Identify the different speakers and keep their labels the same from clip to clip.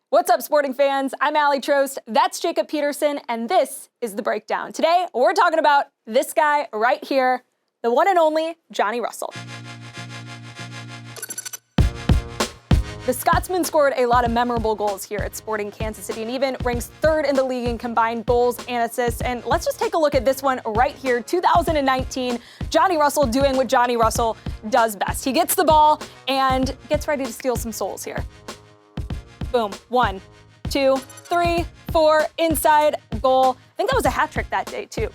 Speaker 1: What's up, sporting fans? I'm Trost, that's Jacob Peterson, and this is The Breakdown. Today, we're talking about this guy right here, the one and only Johnny Russell. The Scotsman scored a lot of memorable goals here at Sporting Kansas City and even ranks third in the league in combined goals and assists. And let's just take a look at this one right here, 2019. Johnny Russell doing what Johnny Russell does best. He gets the ball and gets ready to steal some souls here. Boom, 1, 2, 3, 4, inside, goal. I think that was a hat trick that day too.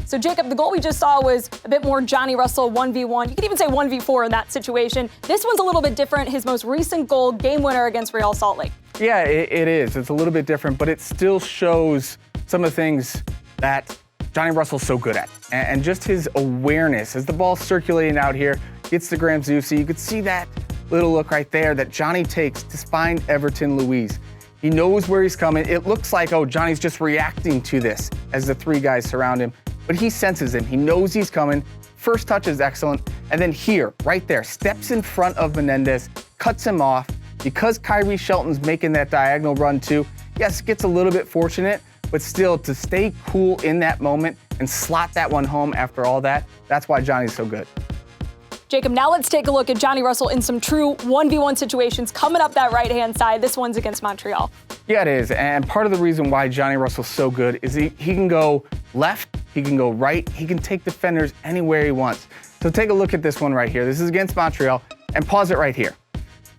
Speaker 1: So Jacob, the goal we just saw was a bit more Johnny Russell 1v1. You could even say 1v4 in that situation. This one's a little bit different. His most recent goal, game winner against Real Salt Lake.
Speaker 2: Yeah, it is. It's a little bit different, but it still shows some of the things that Johnny Russell's so good at. And just his awareness as the ball's circulating out here, gets to Graham Zusi. You could see that little look right there that Johnny takes to find Everton Louise. He knows where he's coming. It looks like, oh, Johnny's just reacting to this as the three guys surround him. But he senses him. He knows he's coming. First touch is excellent. And then here, right there, steps in front of Menendez, cuts him off. Because Kyrie Shelton's making that diagonal run too, yes, gets a little bit fortunate, but still to stay cool in that moment and slot that one home after all that, that's why Johnny's so good.
Speaker 1: Jacob, now let's take a look at Johnny Russell in some true 1v1 situations coming up that right-hand side. This one's against Montreal.
Speaker 2: Yeah, it is. And part of the reason why Johnny Russell's so good is he can go left, he can go right, he can take defenders anywhere he wants. So take a look at this one right here. This is against Montreal, and pause it right here.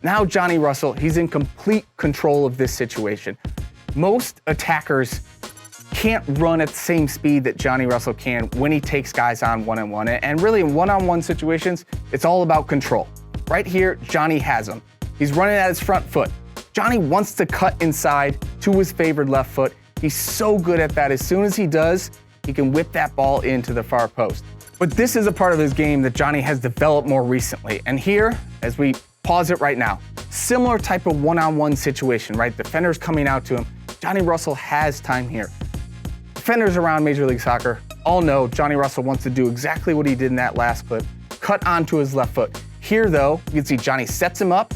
Speaker 2: Now Johnny Russell, he's in complete control of this situation. Most attackers can't run at the same speed that Johnny Russell can when he takes guys on one-on-one. And really in one-on-one situations, it's all about control. Right here, Johnny has him. He's running at his front foot. Johnny wants to cut inside to his favored left foot. He's so good at that. As soon as he does, he can whip that ball into the far post. But this is a part of his game that Johnny has developed more recently. And here, as we pause it right now, similar type of one-on-one situation, right? Defenders coming out to him. Johnny Russell has time here. Defenders around Major League Soccer all know Johnny Russell wants to do exactly what he did in that last clip, cut onto his left foot. Here though, you can see Johnny sets him up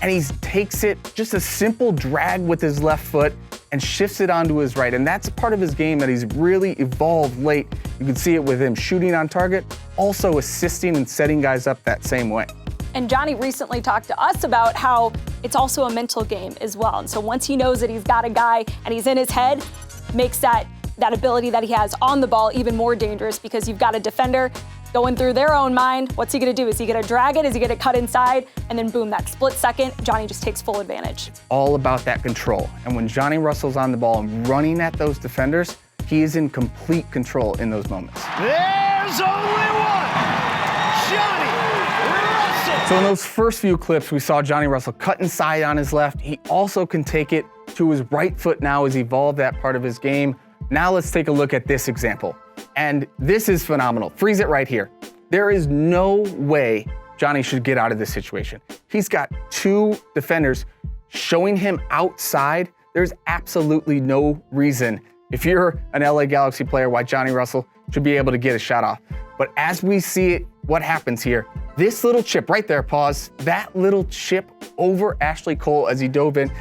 Speaker 2: and he takes it, just a simple drag with his left foot and shifts it onto his right. And that's part of his game that he's really evolved late. You can see it with him shooting on target, also assisting and setting guys up that same way.
Speaker 1: And Johnny recently talked to us about how it's also a mental game as well. And so once he knows that he's got a guy and he's in his head, makes that ability that he has on the ball even more dangerous because you've got a defender going through their own mind. What's he gonna do? Is he gonna drag it? Is he gonna cut inside? And then boom, that split second, Johnny just takes full advantage.
Speaker 2: It's all about that control. And when Johnny Russell's on the ball and running at those defenders, he is in complete control in those moments.
Speaker 3: There's only one, Johnny Russell.
Speaker 2: So in those first few clips, we saw Johnny Russell cut inside on his left. He also can take it to his right foot now, has evolved that part of his game. Now let's take a look at this example. And this is phenomenal. Freeze it right here. There is no way Johnny should get out of this situation. He's got two defenders showing him outside. There's absolutely no reason, if you're an LA Galaxy player, why Johnny Russell should be able to get a shot off. But as we see it, what happens here, this little chip right there, pause, that little chip over Ashley Cole as he dove in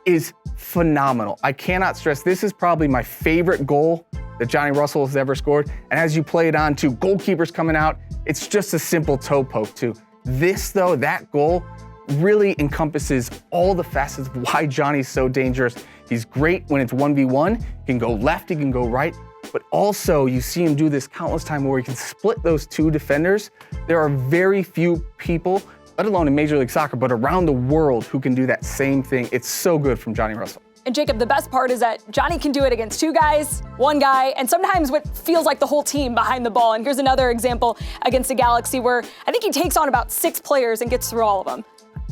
Speaker 2: is phenomenal. I cannot stress, this is probably my favorite goal that Johnny Russell has ever scored. And as you play it on to goalkeepers coming out, it's just a simple toe poke too. This though, that goal really encompasses all the facets of why Johnny's so dangerous. He's great when it's 1v1, he can go left, he can go right, but also you see him do this countless times where he can split those two defenders. There are very few people, let alone in Major League Soccer, but around the world who can do that same thing. It's so good from Johnny Russell.
Speaker 1: And Jacob, the best part is that Johnny can do it against two guys, one guy, and sometimes what feels like the whole team behind the ball. And here's another example against the Galaxy where I think he takes on about 6 players and gets through all of them.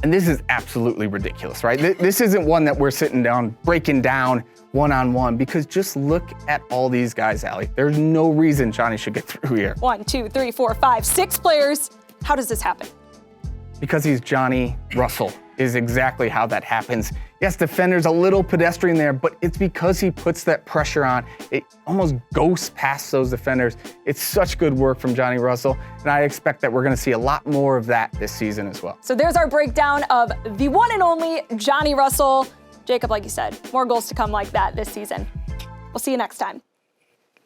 Speaker 2: And this is absolutely ridiculous, right? This isn't one that we're sitting down, breaking down one-on-one, because just look at all these guys, Allie. There's no reason Johnny should get through here.
Speaker 1: 1, 2, 3, 4, 5, 6 players. How does this happen?
Speaker 2: Because he's Johnny Russell is exactly how that happens. Yes, defender's a little pedestrian there, but it's because he puts that pressure on. It almost goes past those defenders. It's such good work from Johnny Russell, and I expect that we're gonna see a lot more of that this season as well.
Speaker 1: So there's our breakdown of the one and only Johnny Russell. Jacob, like you said, more goals to come like that this season. We'll see you next time.